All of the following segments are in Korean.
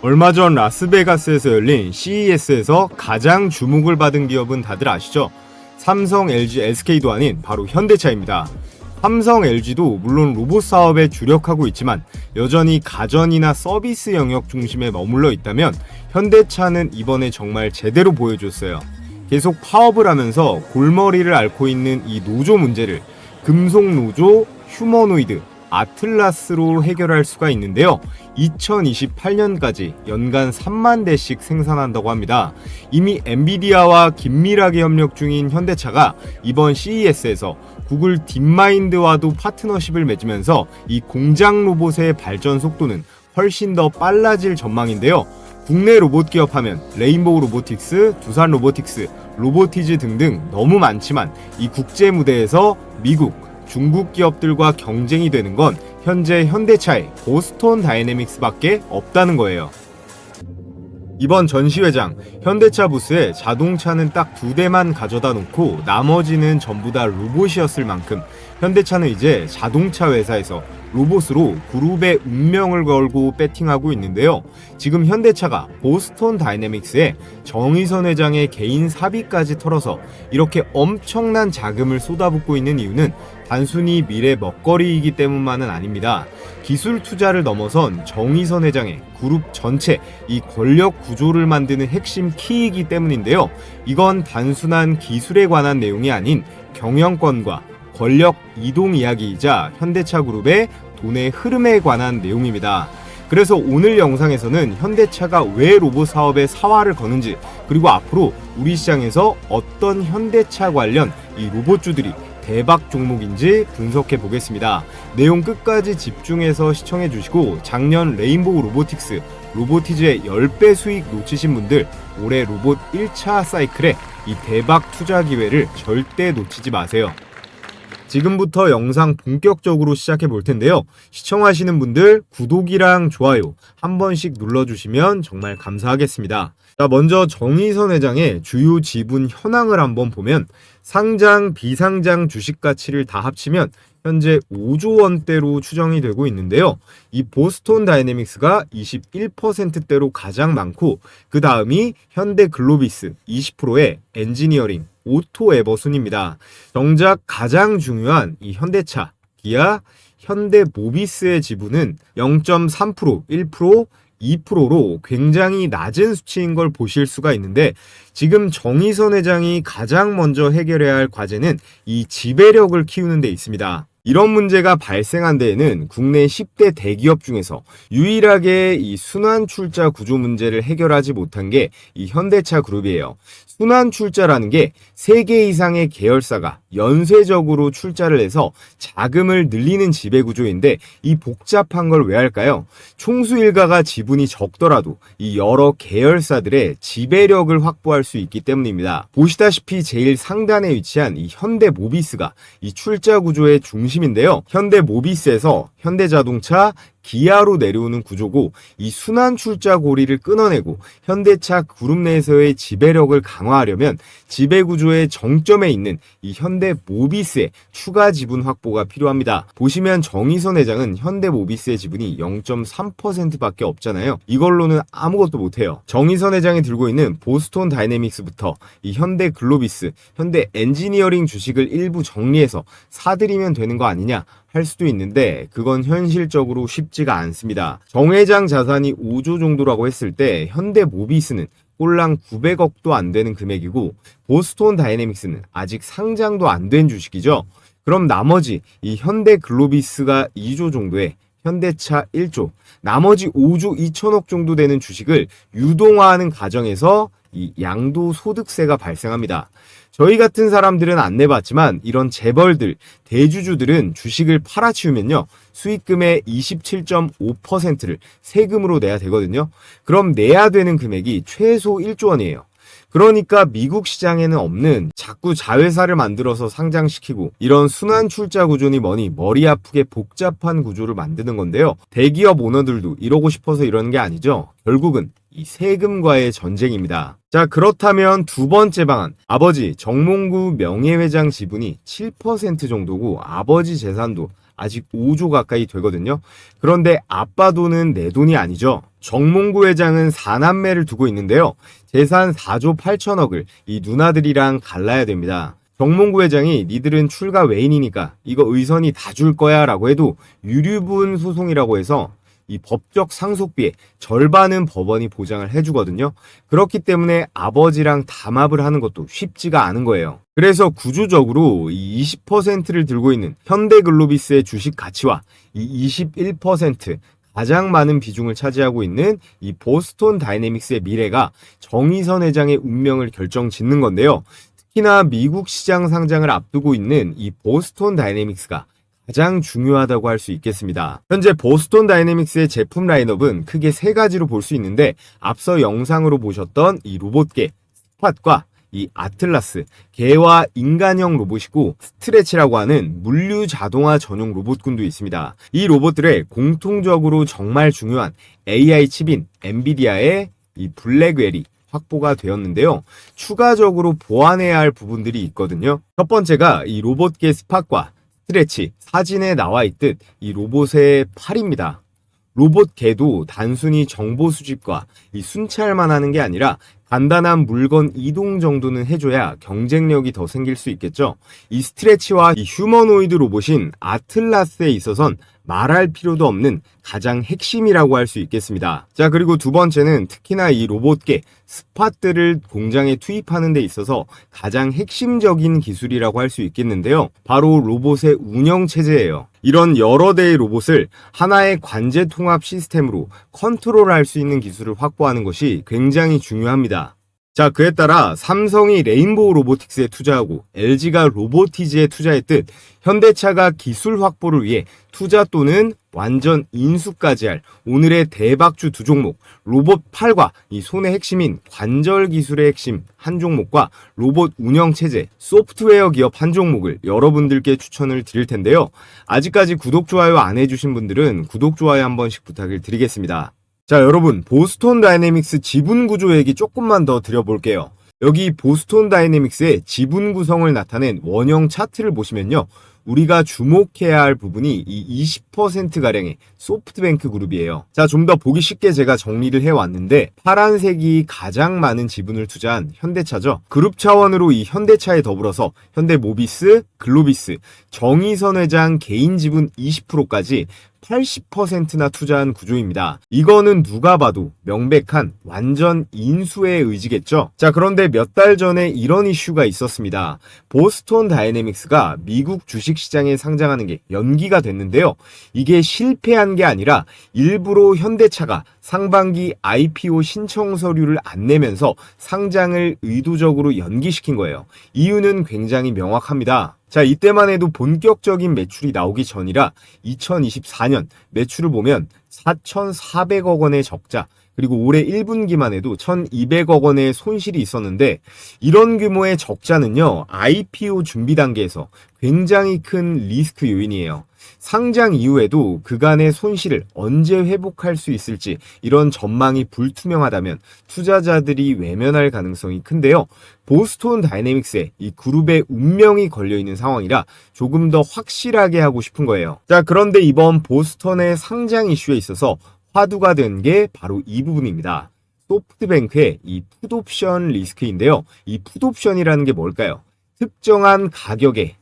얼마 전 라스베가스에서 열린 CES에서 가장 주목을 받은 기업은 다들 아시죠? 삼성, LG, SK도 아닌 바로 현대차입니다. 삼성, LG도 물론 로봇 사업에 주력하고 있지만 여전히 가전이나 서비스 영역 중심에 머물러 있다면 현대차는 이번에 정말 제대로 보여줬어요. 계속 파업을 하면서 골머리를 앓고 있는 이 노조 문제를 금속 노조, 휴머노이드, 아틀라스로 해결할 수가 있는데요. 2028년까지 연간 3만 대씩 생산한다고 합니다. 이미 엔비디아와 긴밀하게 협력 중인 현대차가 이번 CES에서 구글 딥마인드와도 파트너십을 맺으면서 이 공장 로봇의 발전 속도는 훨씬 더 빨라질 전망인데요. 국내 로봇 기업 하면 레인보우 로보틱스, 두산 로보틱스, 로보티즈 등등 너무 많지만 이 국제 무대에서 미국, 중국 기업들과 경쟁이 되는 건 현재 현대차의 보스톤 다이내믹스밖에 없다는 거예요. 이번 전시회장 현대차 부스에 자동차는 딱 2대만 가져다 놓고 나머지는 전부 다 로봇이었을 만큼 현대차는 이제 자동차 회사에서 로봇으로 그룹의 운명을 걸고 배팅하고 있는데요. 지금 현대차가 보스톤 다이내믹스에 정의선 회장의 개인 사비까지 털어서 이렇게 엄청난 자금을 쏟아붓고 있는 이유는 단순히 미래 먹거리이기 때문만은 아닙니다. 기술 투자를 넘어선 정의선 회장의 그룹 전체 이 권력 구조를 만드는 핵심 키이기 때문인데요. 이건 단순한 기술에 관한 내용이 아닌 경영권과 권력 이동 이야기이자 현대차 그룹의 돈의 흐름에 관한 내용입니다. 그래서 오늘 영상에서는 현대차가 왜 로봇 사업에 사활을 거는지, 그리고 앞으로 우리 시장에서 어떤 현대차 관련 이 로봇주들이 대박 종목인지 분석해 보겠습니다. 내용 끝까지 집중해서 시청해 주시고 작년 레인보우 로보틱스, 로보티즈의 10배 수익 놓치신 분들 올해 로봇 1차 사이클에 이 대박 투자 기회를 절대 놓치지 마세요. 지금부터 영상 본격적으로 시작해 볼 텐데요. 시청하시는 분들 구독이랑 좋아요 한 번씩 눌러주시면 정말 감사하겠습니다. 자, 먼저 정의선 회장의 주요 지분 현황을 한번 보면 상장, 비상장 주식 가치를 다 합치면 현재 5조 원대로 추정이 되고 있는데요. 이 보스톤 다이내믹스가 21%대로 가장 많고 그 다음이 현대글로비스 20%의 엔지니어링, 오토에버 순입니다. 정작 가장 중요한 이 현대차, 기아, 현대모비스의 지분은 0.3%, 1%, 2%로 굉장히 낮은 수치인 걸 보실 수가 있는데 지금 정의선 회장이 가장 먼저 해결해야 할 과제는 이 지배력을 키우는 데 있습니다. 이런 문제가 발생한 데에는 국내 10대 대기업 중에서 유일하게 이 순환 출자 구조 문제를 해결하지 못한 게 이 현대차 그룹이에요. 순환 출자라는 게 3개 이상의 계열사가 연쇄적으로 출자를 해서 자금을 늘리는 지배 구조인데 이 복잡한 걸 왜 할까요? 총수 일가가 지분이 적더라도 이 여러 계열사들의 지배력을 확보할 수 있기 때문입니다. 보시다시피 제일 상단에 위치한 이 현대모비스가 이 출자 구조의 중심인데요. 현대모비스에서 현대자동차, 기아로 내려오는 구조고 이 순환 출자 고리를 끊어내고 현대차 그룹 내에서의 지배력을 강화하려면 지배 구조의 정점에 있는 이 현대모비스의 추가 지분 확보가 필요합니다. 보시면 정의선 회장은 현대모비스의 지분이 0.3%밖에 없잖아요. 이걸로는 아무것도 못해요. 정의선 회장이 들고 있는 보스톤 다이내믹스부터 이 현대글로비스, 현대엔지니어링 주식을 일부 정리해서 사들이면 되는 거 아니냐 할 수도 있는데 그건 현실적으로 쉽지가 않습니다. 정 회장 자산이 5조 정도라고 했을 때 현대모비스는 꼴랑 900억도 안 되는 금액이고 보스톤 다이내믹스는 아직 상장도 안 된 주식이죠. 그럼 나머지 이 현대글로비스가 2조 정도에 현대차 1조, 나머지 5조 2천억 정도 되는 주식을 유동화하는 과정에서 이 양도소득세가 발생합니다. 저희 같은 사람들은 안 내봤지만 이런 재벌들, 대주주들은 주식을 팔아치우면요 수익금의 27.5%를 세금으로 내야 되거든요. 그럼 내야 되는 금액이 최소 1조 원이에요. 그러니까 미국 시장에는 없는 자꾸 자회사를 만들어서 상장시키고 이런 순환 출자 구조니 뭐니 머리 아프게 복잡한 구조를 만드는 건데요. 대기업 오너들도 이러고 싶어서 이러는 게 아니죠. 결국은 이 세금과의 전쟁입니다. 자, 그렇다면 두 번째 방안, 아버지 정몽구 명예회장 지분이 7% 정도고 아버지 재산도 아직 5조 가까이 되거든요. 그런데 아빠 돈은 내 돈이 아니죠. 정몽구 회장은 4남매를 두고 있는데요. 재산 4조 8천억을 이 누나들이랑 갈라야 됩니다. 정몽구 회장이 니들은 출가 외인이니까 이거 의선이 다 줄 거야 라고 해도 유류분 소송이라고 해서 이 법적 상속비의 절반은 법원이 보장을 해주거든요. 그렇기 때문에 아버지랑 담합을 하는 것도 쉽지가 않은 거예요. 그래서 구조적으로 이 20%를 들고 있는 현대글로비스의 주식 가치와 이 21% 가장 많은 비중을 차지하고 있는 이 보스톤 다이내믹스의 미래가 정의선 회장의 운명을 결정짓는 건데요. 특히나 미국 시장 상장을 앞두고 있는 이 보스톤 다이내믹스가 가장 중요하다고 할 수 있겠습니다. 현재 보스톤 다이내믹스의 제품 라인업은 크게 세 가지로 볼 수 있는데, 앞서 영상으로 보셨던 이 로봇계 스팟과 이 아틀라스, 개와 인간형 로봇이고, 스트레치라고 하는 물류 자동화 전용 로봇군도 있습니다. 이 로봇들의 공통적으로 정말 중요한 AI 칩인 엔비디아의 이 블랙웰이 확보가 되었는데요. 추가적으로 보완해야 할 부분들이 있거든요. 첫 번째가 이 로봇계 스팟과 스트레치, 사진에 나와 있듯 이 로봇의 팔입니다. 로봇 개도 단순히 정보 수집과 이 순찰만 하는 게 아니라 간단한 물건 이동 정도는 해줘야 경쟁력이 더 생길 수 있겠죠. 이 스트레치와 이 휴머노이드 로봇인 아틀라스에 있어선 말할 필요도 없는 가장 핵심이라고 할 수 있겠습니다. 자, 그리고 두 번째는 특히나 이 로봇계 스팟들을 공장에 투입하는 데 있어서 가장 핵심적인 기술이라고 할 수 있겠는데요. 바로 로봇의 운영 체제예요. 이런 여러 대의 로봇을 하나의 관제 통합 시스템으로 컨트롤할 수 있는 기술을 확보하는 것이 굉장히 중요합니다. 자, 그에 따라 삼성이 레인보우 로보틱스에 투자하고 LG가 로보티즈에 투자했듯 현대차가 기술 확보를 위해 투자 또는 완전 인수까지 할 오늘의 대박주 두 종목, 로봇 팔과 이 손의 핵심인 관절 기술의 핵심 한 종목과 로봇 운영 체제, 소프트웨어 기업 한 종목을 여러분들께 추천을 드릴 텐데요. 아직까지 구독, 좋아요 안 해주신 분들은 구독, 좋아요 한 번씩 부탁을 드리겠습니다. 자, 여러분, 보스톤 다이내믹스 지분 구조 얘기 조금만 더 드려볼게요. 여기 보스톤 다이내믹스의 지분 구성을 나타낸 원형 차트를 보시면요, 우리가 주목해야 할 부분이 이 20%가량의 소프트뱅크 그룹이에요. 자, 좀 더 보기 쉽게 제가 정리를 해왔는데, 파란색이 가장 많은 지분을 투자한 현대차죠. 그룹 차원으로 이 현대차에 더불어서 현대모비스, 글로비스, 정의선 회장 개인 지분 20%까지 80%나 투자한 구조입니다. 이거는 누가 봐도 명백한 완전 인수의 의지겠죠. 자, 그런데 몇 달 전에 이런 이슈가 있었습니다. 보스톤 다이내믹스가 미국 주식시장에 상장하는 게 연기가 됐는데요. 이게 실패한 게 아니라 일부러 현대차가 상반기 IPO 신청 서류를 안 내면서 상장을 의도적으로 연기시킨 거예요. 이유는 굉장히 명확합니다. 자, 이때만 해도 본격적인 매출이 나오기 전이라 2024년 매출을 보면 4,400억 원의 적자, 그리고 올해 1분기만 해도 1,200억 원의 손실이 있었는데, 이런 규모의 적자는요, IPO 준비 단계에서 굉장히 큰 리스크 요인이에요. 상장 이후에도 그간의 손실을 언제 회복할 수 있을지 이런 전망이 불투명하다면 투자자들이 외면할 가능성이 큰데요. 보스톤 다이내믹스에 이 그룹의 운명이 걸려있는 상황이라 조금 더 확실하게 하고 싶은 거예요. 자, 그런데 이번 보스톤의 상장 이슈에 있어서 화두가 된 게 바로 이 부분입니다. 소프트뱅크의 이 풋옵션 리스크인데요. 이 풋옵션이라는 게 뭘까요? 특정한 가격에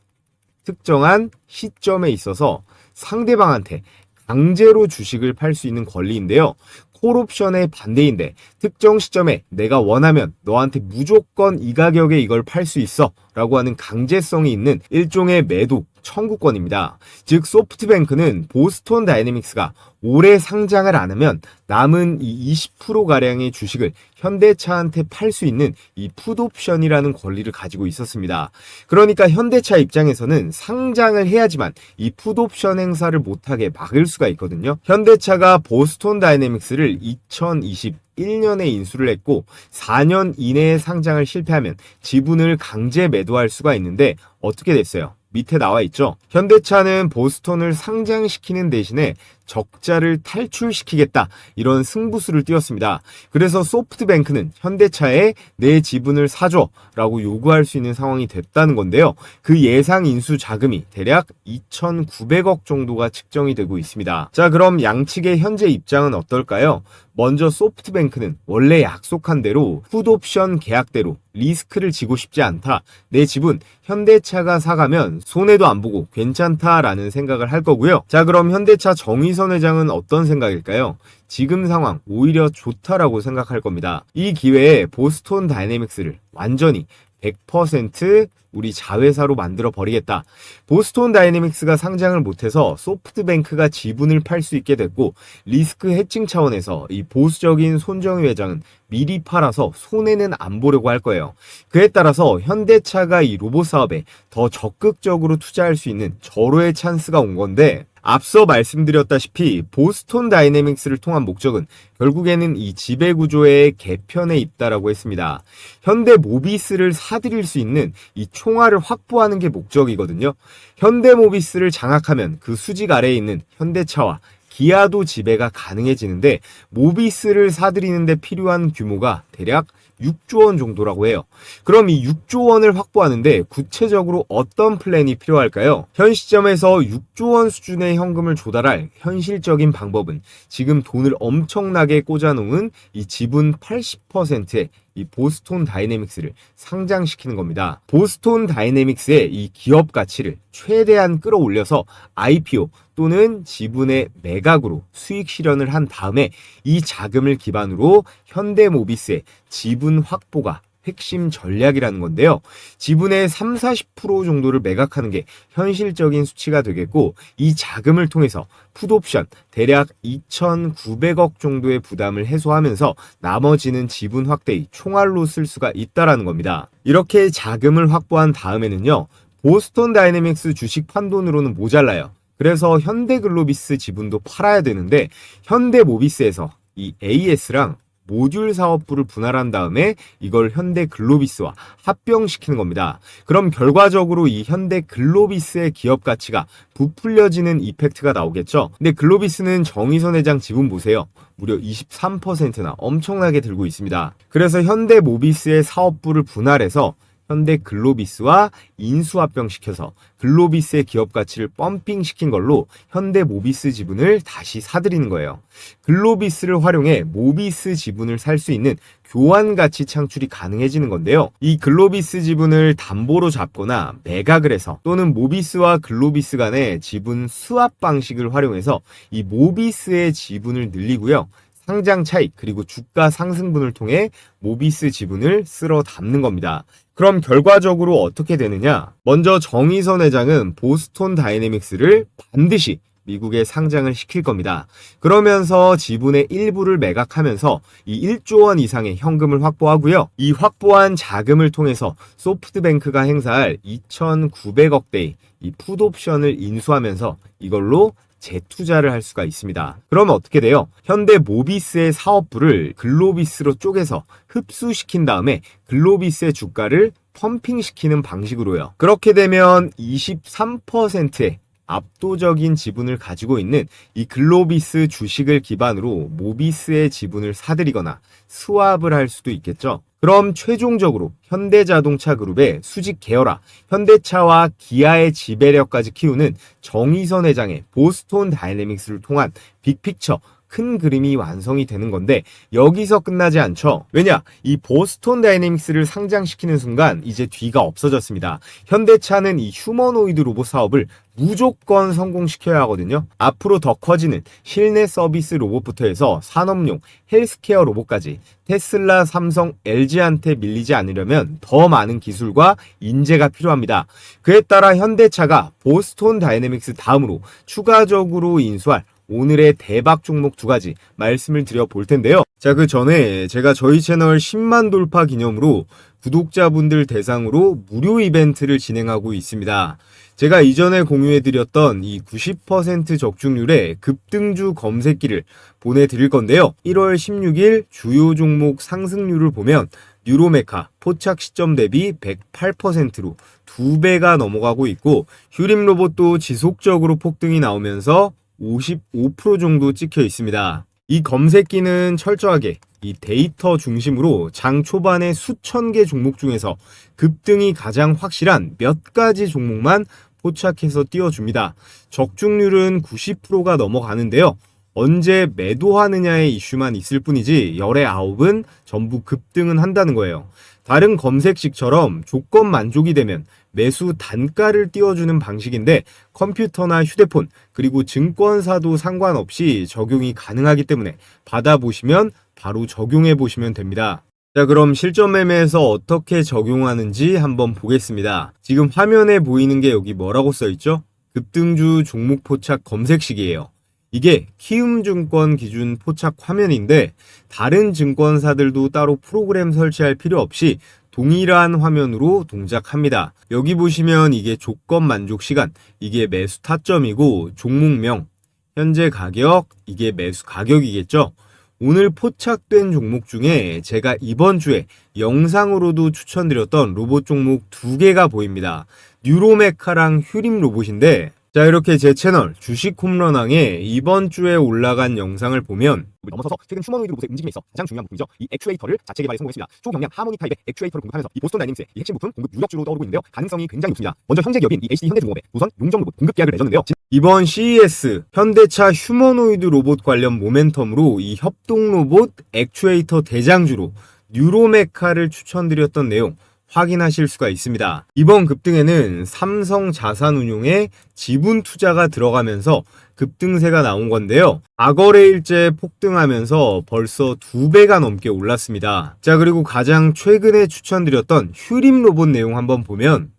특정한 시점에 있어서 상대방한테 강제로 주식을 팔 수 있는 권리인데요. 콜옵션의 반대인데, 특정 시점에 내가 원하면 너한테 무조건 이 가격에 이걸 팔 수 있어 라고 하는 강제성이 있는 일종의 매도 청구권입니다. 즉, 소프트뱅크는 보스톤 다이내믹스가 올해 상장을 안 하면 남은 이 20%가량의 주식을 현대차한테 팔 수 있는 이 풋옵션이라는 권리를 가지고 있었습니다. 그러니까 현대차 입장에서는 상장을 해야지만 이 풋옵션 행사를 못하게 막을 수가 있거든요. 현대차가 보스톤 다이내믹스를 2021년에 인수를 했고 4년 이내에 상장을 실패하면 지분을 강제 매도할 수가 있는데 어떻게 됐어요? 밑에 나와 있죠. 현대차는 보스톤을 상장시키는 대신에 적자를 탈출시키겠다, 이런 승부수를 띄웠습니다. 그래서 소프트뱅크는 현대차에 내 지분을 사줘 라고 요구할 수 있는 상황이 됐다는 건데요. 그 예상 인수 자금이 대략 2,900억 정도가 측정이 되고 있습니다. 자, 그럼 양측의 현재 입장은 어떨까요? 먼저 소프트뱅크는 원래 약속한 대로 풋옵션 계약대로 리스크를 지고 싶지 않다, 내 지분 현대차가 사가면 손해도 안 보고 괜찮다라는 생각을 할 거고요. 자, 그럼 현대차 정의선 회장은 어떤 생각일까요? 지금 상황 오히려 좋다라고 생각할 겁니다. 이 기회에 보스톤 다이내믹스를 완전히 100% 우리 자회사로 만들어 버리겠다. 보스톤 다이내믹스가 상장을 못해서 소프트뱅크가 지분을 팔 수 있게 됐고, 리스크 해칭 차원에서 이 보수적인 손정희 회장은 미리 팔아서 손해는 안 보려고 할 거예요. 그에 따라서 현대차가 이 로봇 사업에 더 적극적으로 투자할 수 있는 절호의 찬스가 온 건데, 앞서 말씀드렸다시피 보스톤 다이내믹스를 통한 목적은 결국에는 이 지배구조의 개편에 있다라고 했습니다. 현대 모비스를 사들일 수 있는 이 총알을 확보하는 게 목적이거든요. 현대 모비스를 장악하면 그 수직 아래에 있는 현대차와 기아도 지배가 가능해지는데, 모비스를 사들이는 데 필요한 규모가 대략 6조 원 정도라고 해요. 그럼 이 6조 원을 확보하는데 구체적으로 어떤 플랜이 필요할까요? 현 시점에서 6조 원 수준의 현금을 조달할 현실적인 방법은 지금 돈을 엄청나게 꽂아놓은 이 지분 80%의 이 보스톤 다이내믹스를 상장시키는 겁니다. 보스톤 다이내믹스의 이 기업 가치를 최대한 끌어올려서 IPO 또는 지분의 매각으로 수익 실현을 한 다음에 이 자금을 기반으로 현대모비스의 지분 확보가 핵심 전략이라는 건데요. 지분의 30-40% 정도를 매각하는 게 현실적인 수치가 되겠고, 이 자금을 통해서 풋옵션 대략 2,900억 정도의 부담을 해소하면서 나머지는 지분 확대의 총알로 쓸 수가 있다라는 겁니다. 이렇게 자금을 확보한 다음에는요, 보스톤 다이내믹스 주식 판돈으로는 모자라요. 그래서 현대글로비스 지분도 팔아야 되는데, 현대모비스에서 이 AS랑 모듈 사업부를 분할한 다음에 이걸 현대글로비스와 합병시키는 겁니다. 그럼 결과적으로 이 현대글로비스의 기업 가치가 부풀려지는 이펙트가 나오겠죠. 근데 글로비스는 정의선 회장 지분 보세요. 무려 23%나 엄청나게 들고 있습니다. 그래서 현대모비스의 사업부를 분할해서 현대글로비스와 인수합병시켜서 글로비스의 기업 가치를 펌핑시킨 걸로 현대모비스 지분을 다시 사들이는 거예요. 글로비스를 활용해 모비스 지분을 살 수 있는 교환 가치 창출이 가능해지는 건데요. 이 글로비스 지분을 담보로 잡거나 매각을 해서, 또는 모비스와 글로비스 간의 지분 스왑 방식을 활용해서 이 모비스의 지분을 늘리고요. 상장 차익 그리고 주가 상승분을 통해 모비스 지분을 쓸어 담는 겁니다. 그럼 결과적으로 어떻게 되느냐? 먼저 정의선 회장은 보스톤 다이내믹스를 반드시 미국에 상장을 시킬 겁니다. 그러면서 지분의 일부를 매각하면서 이 1조 원 이상의 현금을 확보하고요. 이 확보한 자금을 통해서 소프트뱅크가 행사할 2,900억대의 이 풋옵션을 인수하면서 이걸로 재투자를 할 수가 있습니다. 그러면 어떻게 돼요? 현대모비스의 사업부를 글로비스로 쪼개서 흡수시킨 다음에 글로비스의 주가를 펌핑시키는 방식으로요. 그렇게 되면 23%의 압도적인 지분을 가지고 있는 이 글로비스 주식을 기반으로 모비스의 지분을 사들이거나 스왑을 할 수도 있겠죠. 그럼 최종적으로 현대자동차 그룹의 수직 계열화, 현대차와 기아의 지배력까지 키우는 정의선 회장의 보스톤 다이내믹스를 통한 빅픽처, 큰 그림이 완성이 되는 건데, 여기서 끝나지 않죠. 왜냐? 이 보스톤 다이내믹스를 상장시키는 순간 이제 뒤가 없어졌습니다. 현대차는 이 휴머노이드 로봇 사업을 무조건 성공시켜야 하거든요. 앞으로 더 커지는 실내 서비스 로봇부터 해서 산업용 헬스케어 로봇까지 테슬라, 삼성, LG한테 밀리지 않으려면 더 많은 기술과 인재가 필요합니다. 그에 따라 현대차가 보스톤 다이내믹스 다음으로 추가적으로 인수할 오늘의 대박 종목 2가지 말씀을 드려볼 텐데요. 자, 그 전에 제가 저희 채널 10만 돌파 기념으로 구독자분들 대상으로 무료 이벤트를 진행하고 있습니다. 제가 이전에 공유해드렸던 이 90% 적중률의 급등주 검색기를 보내드릴 건데요. 1월 16일 주요 종목 상승률을 보면 뉴로메카 포착 시점 대비 108%로 2배가 넘어가고 있고 휴림 로봇도 지속적으로 폭등이 나오면서 55% 정도 찍혀 있습니다. 이 검색기는 철저하게 이 데이터 중심으로 장 초반에 수천 개 종목 중에서 급등이 가장 확실한 몇 가지 종목만 포착해서 띄워줍니다. 적중률은 90%가 넘어가는데요. 언제 매도하느냐의 이슈만 있을 뿐이지 열의 9은 전부 급등은 한다는 거예요. 다른 검색식처럼 조건 만족이 되면 매수 단가를 띄워주는 방식인데 컴퓨터나 휴대폰 그리고 증권사도 상관없이 적용이 가능하기 때문에 받아보시면 바로 적용해 보시면 됩니다. 자, 그럼 실전 매매에서 어떻게 적용하는지 한번 보겠습니다. 지금 화면에 보이는 게 여기 뭐라고 써있죠? 급등주 종목 포착 검색식이에요. 이게 키움증권 기준 포착 화면인데 다른 증권사들도 따로 프로그램 설치할 필요 없이 동일한 화면으로 동작합니다. 여기 보시면 이게 조건 만족 시간, 이게 매수 타점이고 종목명, 현재 가격, 이게 매수 가격이겠죠. 오늘 포착된 종목 중에 제가 이번 주에 영상으로도 추천드렸던 로봇 종목 2개가 보입니다. 뉴로메카랑 휴림 로봇인데 자, 이렇게 제 채널 주식 홈런왕에 이번 주에 올라간 영상을 보면 넘어서서 최근 휴머노이드 로봇의 움직임에 있어 가장 중요한 부분이죠. 이 액추에이터를 자체 개발에 성공했습니다. 초경량 하모니 타입의 액추에이터를 공급하면서 이 보스턴 다이내믹스의 이 핵심 부품 공급 유력주로 떠오르고 있는데요. 가능성이 굉장히 높습니다. 먼저 현재 기업인 이 HD 현대중공업의 우선 용정 로봇 공급 계약을 맺었는데요. 이번 CES 현대차 휴머노이드 로봇 관련 모멘텀으로 이 협동 로봇 액추에이터 대장주로 뉴로메카를 추천드렸던 내용 확인하실 수가 있습니다. 이번 급등에는 삼성 자산운용의 지분 투자가 들어가면서 급등세가 나온 건데요. 과거래일째 폭등하면서 벌써 2배가 넘게 올랐습니다. 자, 그리고 가장 최근에 추천드렸던 휴림 로봇 내용 한번 보면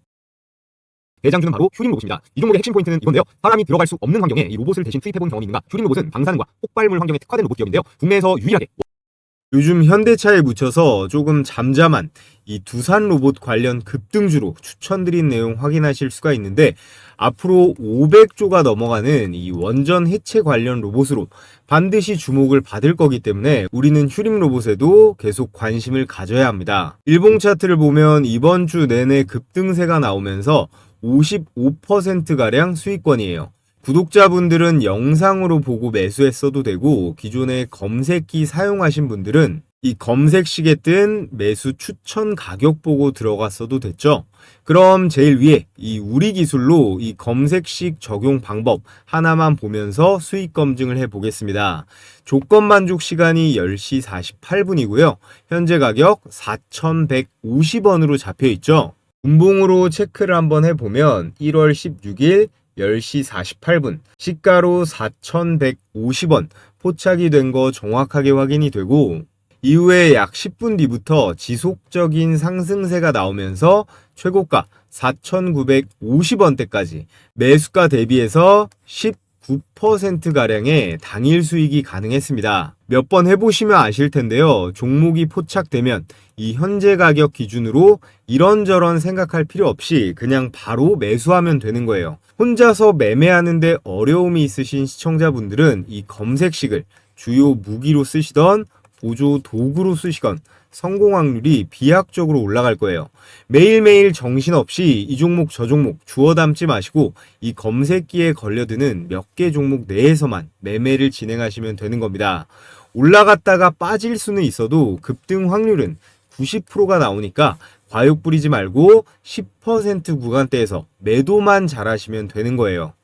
대장주는 바로 휴림 로봇입니다. 이 종목의 핵심 포인트는 이건데요. 사람이 들어갈 수 없는 환경에 이 로봇을 대신 투입해본 경험이 있는가? 휴림 로봇은 방사능과 폭발물 환경에 특화된 로봇 기업인데요. 국내에서 유일하게 요즘 현대차에 묻혀서 조금 잠잠한 이 두산 로봇 관련 급등주로 추천드린 내용 확인하실 수가 있는데 앞으로 500조가 넘어가는 이 원전 해체 관련 로봇으로 반드시 주목을 받을 거기 때문에 우리는 휴림 로봇에도 계속 관심을 가져야 합니다. 일봉 차트를 보면 이번 주 내내 급등세가 나오면서 55%가량 수익권이에요. 구독자분들은 영상으로 보고 매수했어도 되고 기존에 검색기 사용하신 분들은 이 검색식에 뜬 매수 추천 가격 보고 들어갔어도 됐죠. 그럼 제일 위에 이 우리 기술로 이 검색식 적용 방법 하나만 보면서 수익 검증을 해 보겠습니다. 조건 만족 시간이 10시 48분이고요. 현재 가격 4,150원으로 잡혀 있죠. 분봉으로 체크를 한번 해보면 1월 16일 10시 48분 시가로 4,150원 포착이 된 거 정확하게 확인이 되고 이후에 약 10분 뒤부터 지속적인 상승세가 나오면서 최고가 4,950원대까지 매수가 대비해서 19%가량의 당일 수익이 가능했습니다. 몇 번 해보시면 아실 텐데요. 종목이 포착되면 이 현재 가격 기준으로 이런저런 생각할 필요 없이 그냥 바로 매수하면 되는 거예요. 혼자서 매매하는데 어려움이 있으신 시청자분들은 이 검색식을 주요 무기로 쓰시던 보조 도구로 쓰시건 성공 확률이 비약적으로 올라갈 거예요. 매일매일 정신없이 이 종목 저 종목 주워 담지 마시고 이 검색기에 걸려드는 몇 개 종목 내에서만 매매를 진행하시면 되는 겁니다. 올라갔다가 빠질 수는 있어도 급등 확률은 90%가 나오니까 과욕 부리지 말고 10% 구간대에서 매도만 잘하시면 되는 거예요.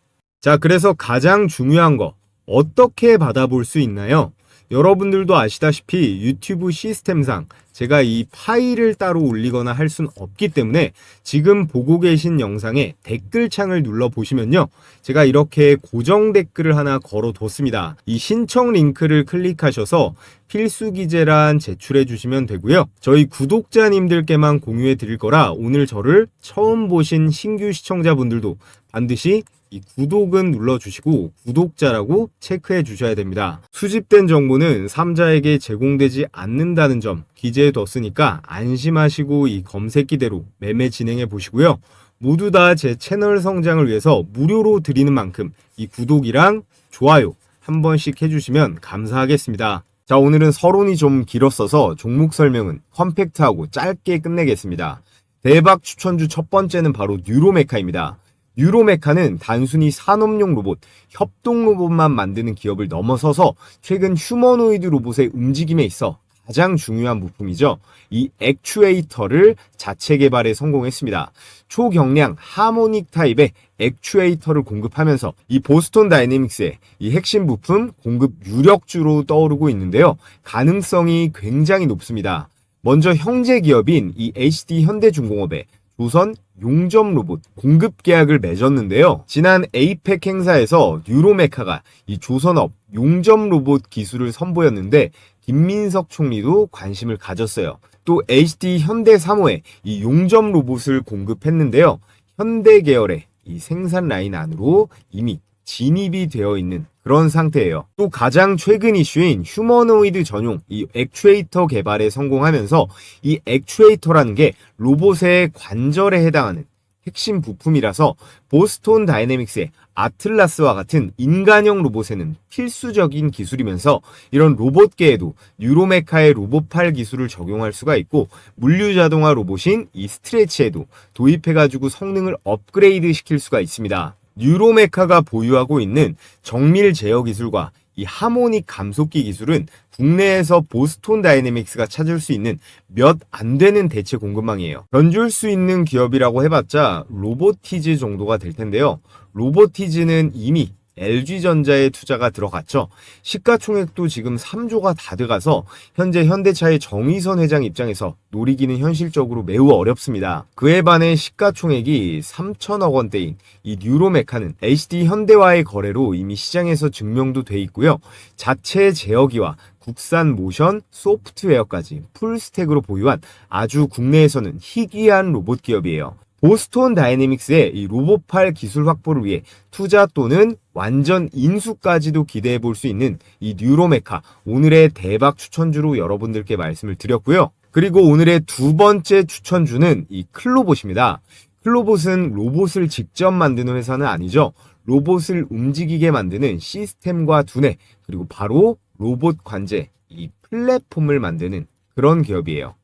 자, 그래서 가장 중요한 거 어떻게 받아볼 수 있나요? 여러분들도 아시다시피 유튜브 시스템상 제가 이 파일을 따로 올리거나 할 수는 없기 때문에 지금 보고 계신 영상에 댓글창을 눌러보시면요. 제가 이렇게 고정 댓글을 하나 걸어뒀습니다. 이 신청 링크를 클릭하셔서 필수 기재란 제출해 주시면 되고요. 저희 구독자님들께만 공유해 드릴 거라 오늘 저를 처음 보신 신규 시청자분들도 반드시 이 구독은 눌러주시고 구독자라고 체크해 주셔야 됩니다. 수집된 정보는 3자에게 제공되지 않는다는 점 기재해 뒀으니까 안심하시고 이 검색기대로 매매 진행해 보시고요. 모두 다 제 채널 성장을 위해서 무료로 드리는 만큼 이 구독이랑 좋아요 한 번씩 해주시면 감사하겠습니다. 자, 오늘은 서론이 좀 길었어서 종목 설명은 컴팩트하고 짧게 끝내겠습니다. 대박 추천주 첫 번째는 바로 뉴로메카입니다. 뉴로메카는 단순히 산업용 로봇, 협동 로봇만 만드는 기업을 넘어서서 최근 휴머노이드 로봇의 움직임에 있어 가장 중요한 부품이죠. 이 액추에이터를 자체 개발에 성공했습니다. 초경량 하모닉 타입의 액추에이터를 공급하면서 이 보스톤 다이내믹스의 이 핵심 부품 공급 유력주로 떠오르고 있는데요. 가능성이 굉장히 높습니다. 먼저 형제 기업인 이 HD 현대중공업의 조선 용접 로봇 공급 계약을 맺었는데요. 지난 에이펙 행사에서 뉴로메카가 이 조선업 용접 로봇 기술을 선보였는데 김민석 총리도 관심을 가졌어요. 또 HD 현대3호에 이 용접 로봇을 공급했는데요. 현대 계열의 이 생산 라인 안으로 이미 진입이 되어 있는 그런 상태예요. 또 가장 최근 이슈인 휴머노이드 전용 이 액추에이터 개발에 성공하면서 이 액추에이터라는 게 로봇의 관절에 해당하는 핵심 부품이라서 보스톤 다이내믹스의 아틀라스와 같은 인간형 로봇에는 필수적인 기술이면서 이런 로봇계에도 뉴로메카의 로봇팔 기술을 적용할 수가 있고 물류자동화 로봇인 이 스트레치에도 도입해가지고 성능을 업그레이드 시킬 수가 있습니다. 뉴로메카가 보유하고 있는 정밀 제어 기술과 이 하모닉 감속기 기술은 국내에서 보스톤 다이내믹스가 찾을 수 있는 몇 안 되는 대체 공급망이에요. 견줄 수 있는 기업이라고 해봤자 로보티즈 정도가 될 텐데요. 로보티즈는 이미 LG전자의 투자가 들어갔죠. 시가총액도 지금 3조가 다 들어가서 현재 현대차의 정의선 회장 입장에서 노리기는 현실적으로 매우 어렵습니다. 그에 반해 시가총액이 3천억 원대인 이 뉴로메카는 HD 현대와의 거래로 이미 시장에서 증명도 돼 있고요. 자체 제어기와 국산 모션, 소프트웨어까지 풀스택으로 보유한 아주 국내에서는 희귀한 로봇 기업이에요. 보스톤 다이내믹스의 이 로봇팔 기술 확보를 위해 투자 또는 완전 인수까지도 기대해 볼 수 있는 이 뉴로메카 오늘의 대박 추천주로 여러분들께 말씀을 드렸고요. 그리고 오늘의 두 번째 추천주는 이 클로봇입니다. 클로봇은 로봇을 직접 만드는 회사는 아니죠. 로봇을 움직이게 만드는 시스템과 두뇌 그리고 바로 로봇 관제 이 플랫폼을 만드는 그런 기업이에요.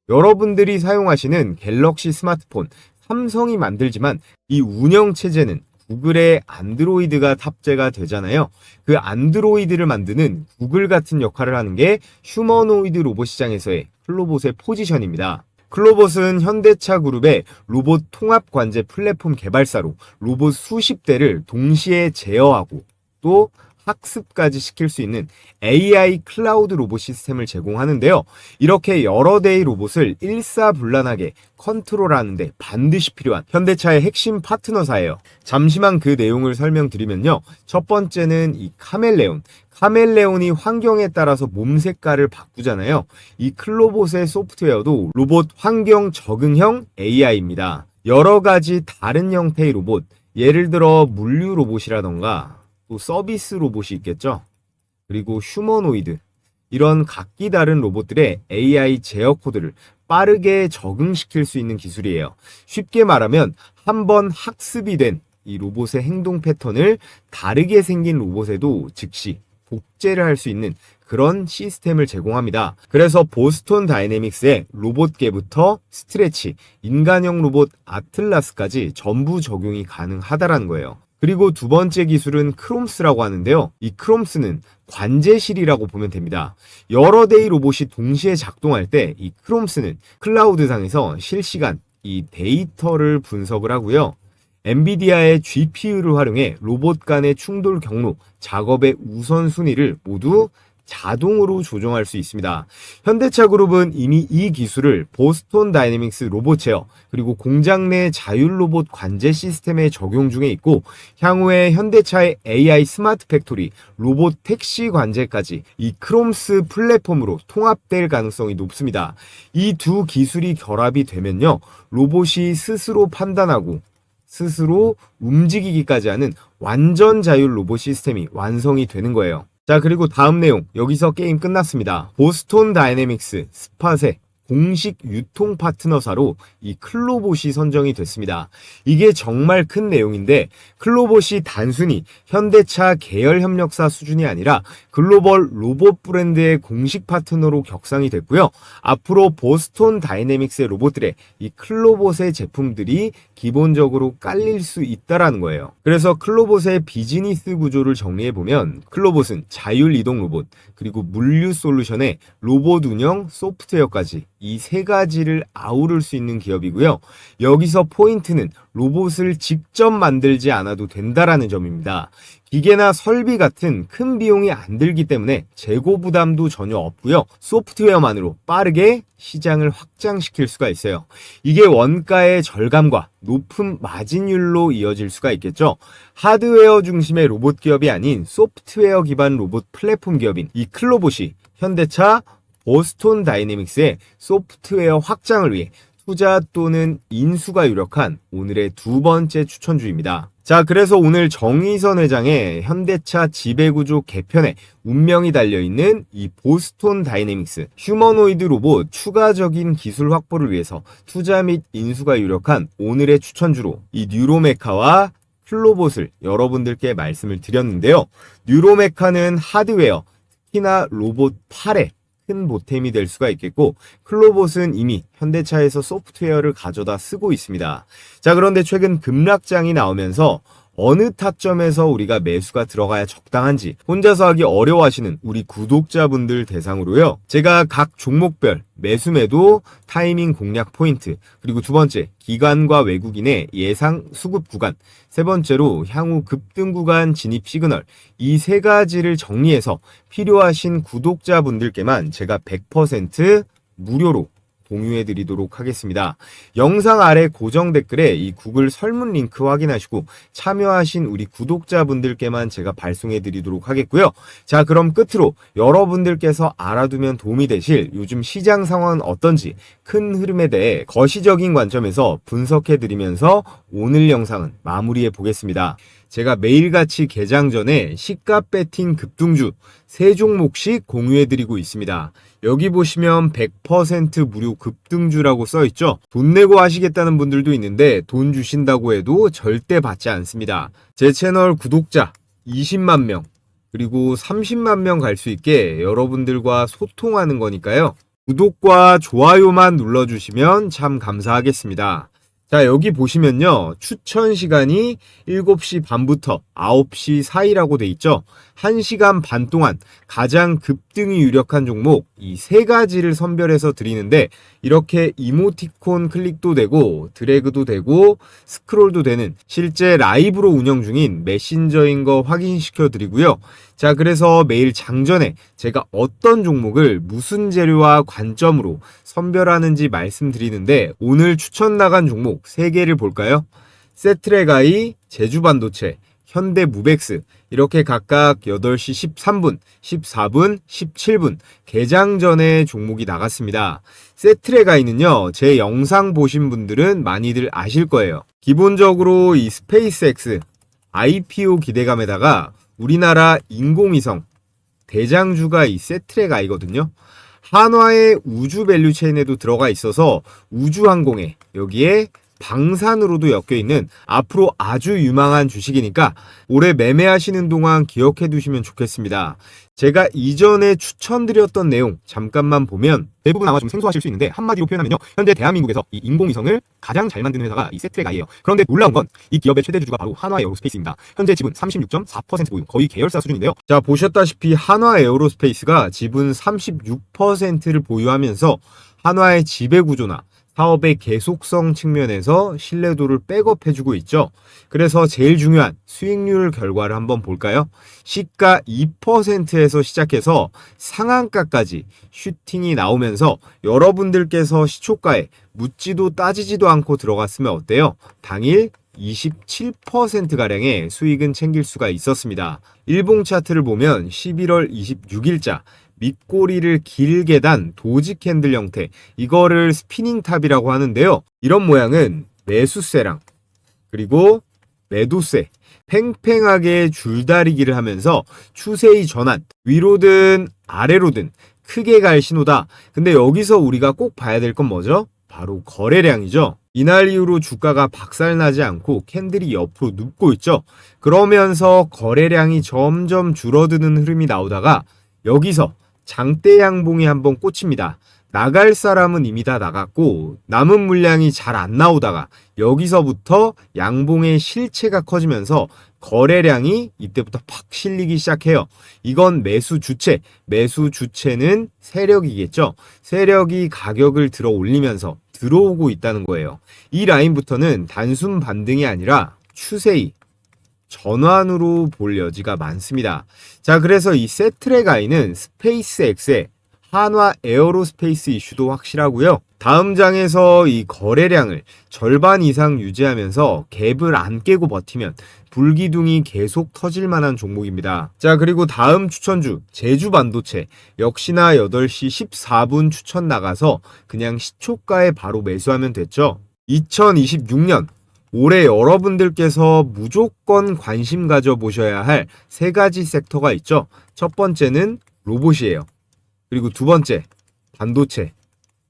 여러분들이 사용하시는 갤럭시 스마트폰 삼성이 만들지만 이 운영체제는 구글의 안드로이드가 탑재가 되잖아요. 그 안드로이드를 만드는 구글 같은 역할을 하는 게 휴머노이드 로봇 시장에서의 클로봇의 포지션입니다. 클로봇은 현대차 그룹의 로봇 통합 관제 플랫폼 개발사로 로봇 수십 대를 동시에 제어하고 또 학습까지 시킬 수 있는 AI 클라우드 로봇 시스템을 제공하는데요. 이렇게 여러 대의 로봇을 일사불란하게 컨트롤하는데 반드시 필요한 현대차의 핵심 파트너사예요. 잠시만 그 내용을 설명드리면요. 첫 번째는 이 카멜레온. 카멜레온이 환경에 따라서 몸 색깔을 바꾸잖아요. 이 클로봇의 소프트웨어도 로봇 환경 적응형 AI입니다. 여러 가지 다른 형태의 로봇, 예를 들어 물류 로봇이라던가 또 서비스 로봇이 있겠죠. 그리고 휴머노이드 이런 각기 다른 로봇들의 AI 제어 코드를 빠르게 적응시킬 수 있는 기술이에요. 쉽게 말하면 한번 학습이 된 이 로봇의 행동 패턴을 다르게 생긴 로봇에도 즉시 복제를 할 수 있는 그런 시스템을 제공합니다. 그래서 보스톤 다이내믹스의 로봇계부터 스트레치, 인간형 로봇 아틀라스까지 전부 적용이 가능하다라는 거예요. 그리고 두 번째 기술은 크롬스라고 하는데요. 이 크롬스는 관제실이라고 보면 됩니다. 여러 대의 로봇이 동시에 작동할 때 이 크롬스는 클라우드상에서 실시간 이 데이터를 분석을 하고요. 엔비디아의 GPU를 활용해 로봇 간의 충돌 경로, 작업의 우선순위를 모두 자동으로 조정할 수 있습니다. 현대차 그룹은 이미 이 기술을 보스톤 다이내믹스 로봇 제어 그리고 공장 내 자율 로봇 관제 시스템에 적용 중에 있고 향후에 현대차의 AI 스마트 팩토리, 로봇 택시 관제까지 이 크롬스 플랫폼으로 통합될 가능성이 높습니다. 이 두 기술이 결합이 되면요. 로봇이 스스로 판단하고 스스로 움직이기까지 하는 완전 자율 로봇 시스템이 완성이 되는 거예요. 자, 그리고 다음 내용. 여기서 게임 끝났습니다. 보스톤 다이내믹스 스팟의 공식 유통 파트너사로 이 클로봇이 선정이 됐습니다. 이게 정말 큰 내용인데 클로봇이 단순히 현대차 계열 협력사 수준이 아니라 글로벌 로봇 브랜드의 공식 파트너로 격상이 됐고요. 앞으로 보스톤 다이내믹스의 로봇들의 이 클로봇의 제품들이 기본적으로 깔릴 수 있다라는 거예요. 그래서 클로봇의 비즈니스 구조를 정리해보면 클로봇은 자율 이동 로봇, 그리고 물류 솔루션에 로봇 운영, 소프트웨어까지 이 세 가지를 아우를 수 있는 기업이고요. 여기서 포인트는 로봇을 직접 만들지 않아도 된다라는 점입니다. 기계나 설비 같은 큰 비용이 안 들기 때문에 재고 부담도 전혀 없고요. 소프트웨어만으로 빠르게 시장을 확장시킬 수가 있어요. 이게 원가의 절감과 높은 마진율로 이어질 수가 있겠죠. 하드웨어 중심의 로봇 기업이 아닌 소프트웨어 기반 로봇 플랫폼 기업인 이 클로봇이 현대차 보스톤 다이내믹스의 소프트웨어 확장을 위해 투자 또는 인수가 유력한 오늘의 두 번째 추천주입니다. 자, 그래서 오늘 정의선 회장의 현대차 지배구조 개편에 운명이 달려있는 이 보스톤 다이내믹스 휴머노이드 로봇 추가적인 기술 확보를 위해서 투자 및 인수가 유력한 오늘의 추천주로 이 뉴로메카와 클로봇을 여러분들께 말씀을 드렸는데요. 뉴로메카는 하드웨어, 특히나 로봇 8에 큰 보탬이 될 수가 있겠고 클로봇은 이미 현대차에서 소프트웨어를 가져다 쓰고 있습니다. 자, 그런데 최근 급락장이 나오면서 어느 타점에서 우리가 매수가 들어가야 적당한지 혼자서 하기 어려워하시는 우리 구독자분들 대상으로요. 제가 각 종목별 매수 매도 타이밍 공략 포인트, 그리고 두 번째 기관과 외국인의 예상 수급 구간, 세 번째로 향후 급등 구간 진입 시그널, 이 세 가지를 정리해서 필요하신 구독자분들께만 제가 100% 무료로 공유해 드리도록 하겠습니다. 영상 아래 고정 댓글에 이 구글 설문 링크 확인하시고 참여하신 우리 구독자분들께만 제가 발송해 드리도록 하겠고요. 자, 그럼 끝으로 여러분들께서 알아두면 도움이 되실 요즘 시장 상황은 어떤지 큰 흐름에 대해 거시적인 관점에서 분석해 드리면서 오늘 영상은 마무리해 보겠습니다. 제가 매일같이 개장 전에 시가 배팅 급등주 3종목씩 공유해드리고 있습니다. 여기 보시면 100% 무료 급등주라고 써있죠. 돈 내고 하시겠다는 분들도 있는데 돈 주신다고 해도 절대 받지 않습니다. 제 채널 구독자 20만 명 그리고 30만 명 갈 수 있게 여러분들과 소통하는 거니까요. 구독과 좋아요만 눌러주시면 참 감사하겠습니다. 자, 여기 보시면요. 추천 시간이 7시 반부터 9시 사이라고 돼 있죠. 1시간 반 동안 가장 급등이 유력한 종목 이 세 가지를 선별해서 드리는데 이렇게 이모티콘 클릭도 되고 드래그도 되고 스크롤도 되는 실제 라이브로 운영 중인 메신저인 거 확인시켜 드리고요. 자, 그래서 매일 장전에 제가 어떤 종목을 무슨 재료와 관점으로 선별하는지 말씀드리는데 오늘 추천 나간 종목 3개를 볼까요? 세트레가이, 제주반도체, 현대무벡스 이렇게 각각 8시 13분, 14분, 17분 개장 전에 종목이 나갔습니다. 세트레가이는요, 제 영상 보신 분들은 많이들 아실 거예요. 기본적으로 이 스페이스X IPO 기대감에다가 우리나라 인공위성 대장주가 이 세트레가이거든요. 한화의 우주 밸류체인에도 들어가 있어서 우주항공에 여기에 방산으로도 엮여 있는 앞으로 아주 유망한 주식이니까 올해 매매하시는 동안 기억해 두시면 좋겠습니다. 제가 이전에 추천드렸던 내용 잠깐만 보면 대부분 아마 좀 생소하실 수 있는데 한마디로 표현하면요. 현재 대한민국에서 이 인공위성을 가장 잘 만드는 회사가 이 세트레가이에요. 그런데 놀라운 건 이 기업의 최대 주주가 바로 한화 에어로스페이스입니다. 현재 지분 36.4% 보유, 거의 계열사 수준인데요. 자, 보셨다시피 한화 에어로스페이스가 지분 36%를 보유하면서 한화의 지배구조나 사업의 계속성 측면에서 신뢰도를 백업해주고 있죠. 그래서 제일 중요한 수익률 결과를 한번 볼까요? 시가 2%에서 시작해서 상한가까지 슈팅이 나오면서 여러분들께서 시초가에 묻지도 따지지도 않고 들어갔으면 어때요? 당일 27%가량의 수익은 챙길 수가 있었습니다. 일봉 차트를 보면 11월 26일자 밑꼬리를 길게 단 도지 캔들 형태, 이거를 스피닝 탑이라고 하는데요. 이런 모양은 매수세랑 그리고 매도세 팽팽하게 줄다리기를 하면서 추세의 전환, 위로든 아래로든 크게 갈 신호다. 근데 여기서 우리가 꼭 봐야 될 건 뭐죠? 바로 거래량이죠. 이날 이후로 주가가 박살나지 않고 캔들이 옆으로 눕고 있죠. 그러면서 거래량이 점점 줄어드는 흐름이 나오다가 여기서 장대 양봉이 한번 꽂힙니다. 나갈 사람은 이미 다 나갔고 남은 물량이 잘 안 나오다가 여기서부터 양봉의 실체가 커지면서 거래량이 이때부터 팍 실리기 시작해요. 이건 매수 주체는 세력이겠죠. 세력이 가격을 들어 올리면서 들어오고 있다는 거예요. 이 라인부터는 단순 반등이 아니라 추세의 전환으로 볼 여지가 많습니다. 자, 그래서 이 세트랙아이는 스페이스X의 한화 에어로스페이스 이슈도 확실하고요. 다음 장에서 이 거래량을 절반 이상 유지하면서 갭을 안 깨고 버티면 불기둥이 계속 터질 만한 종목입니다. 자, 그리고 다음 추천주 제주반도체 역시나 8시 14분 추천 나가서 그냥 시초가에 바로 매수하면 됐죠. 2026년 올해 여러분들께서 무조건 관심 가져보셔야 할 세 가지 섹터가 있죠. 첫 번째는 로봇이에요. 그리고 두 번째, 반도체.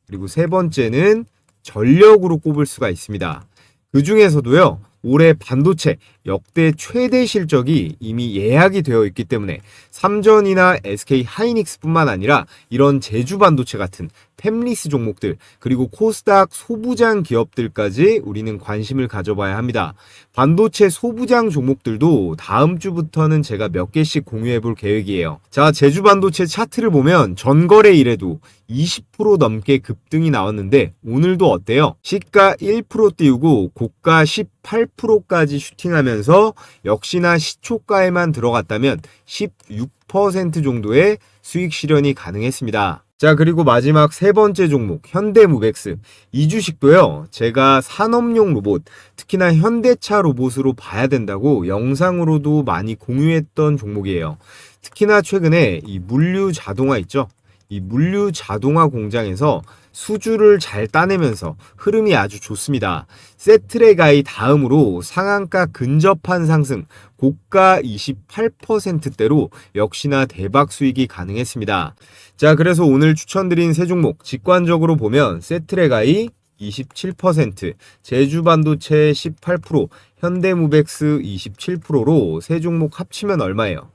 그리고 세 번째는 전력으로 꼽을 수가 있습니다. 그 중에서도요, 올해 반도체 역대 최대 실적이 이미 예약이 되어 있기 때문에 삼전이나 SK 하이닉스뿐만 아니라 이런 제주 반도체 같은 팹리스 종목들 그리고 코스닥 소부장 기업들까지 우리는 관심을 가져봐야 합니다. 반도체 소부장 종목들도 다음 주부터는 제가 몇 개씩 공유해 볼 계획이에요. 자, 제주 반도체 차트를 보면 전거래 일에도 20% 넘게 급등이 나왔는데 오늘도 어때요? 시가 1% 띄우고 고가 18%까지 슈팅하면서 역시나 시초가에만 들어갔다면 16% 정도의 수익 실현이 가능했습니다. 자, 그리고 마지막 세 번째 종목 현대무벡스. 이 주식도요, 제가 산업용 로봇, 특히나 현대차 로봇으로 봐야 된다고 영상으로도 많이 공유했던 종목이에요. 특히나 최근에 이 물류 자동화 있죠? 이 물류 자동화 공장에서 수주를 잘 따내면서 흐름이 아주 좋습니다. 세트랙아이 다음으로 상한가 근접한 상승, 고가 28%대로 역시나 대박 수익이 가능했습니다. 자, 그래서 오늘 추천드린 세 종목 직관적으로 보면 세트랙아이 27%, 제주반도체 18%, 현대무벡스 27%로 세 종목 합치면 얼마예요?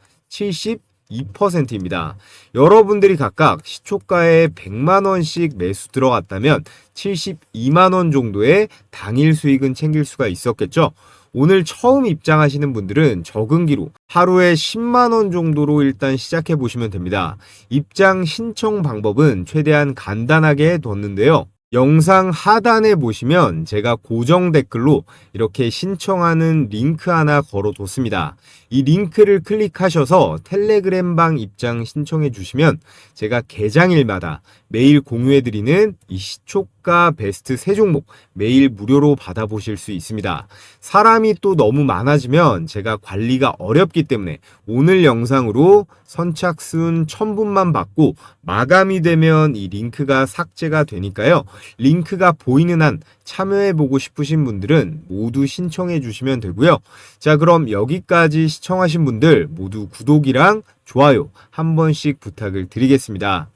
72%입니다. 여러분들이 각각 시초가에 100만원씩 매수 들어갔다면 72만원 정도의 당일 수익은 챙길 수가 있었겠죠? 오늘 처음 입장하시는 분들은 적응기로 하루에 10만원 정도로 일단 시작해 보시면 됩니다. 입장 신청 방법은 최대한 간단하게 뒀는데요. 영상 하단에 보시면 제가 고정 댓글로 이렇게 신청하는 링크 하나 걸어뒀습니다. 이 링크를 클릭하셔서 텔레그램방 입장 신청해 주시면 제가 개장일마다 매일 공유해드리는 이 시초가 베스트 세 종목 매일 무료로 받아보실 수 있습니다. 사람이 또 너무 많아지면 제가 관리가 어렵기 때문에 오늘 영상으로 선착순 1000분만 받고 마감이 되면 이 링크가 삭제가 되니까요. 링크가 보이는 한 참여해보고 싶으신 분들은 모두 신청해 주시면 되고요. 자, 그럼 여기까지 시청하신 분들 모두 구독이랑 좋아요 한 번씩 부탁을 드리겠습니다.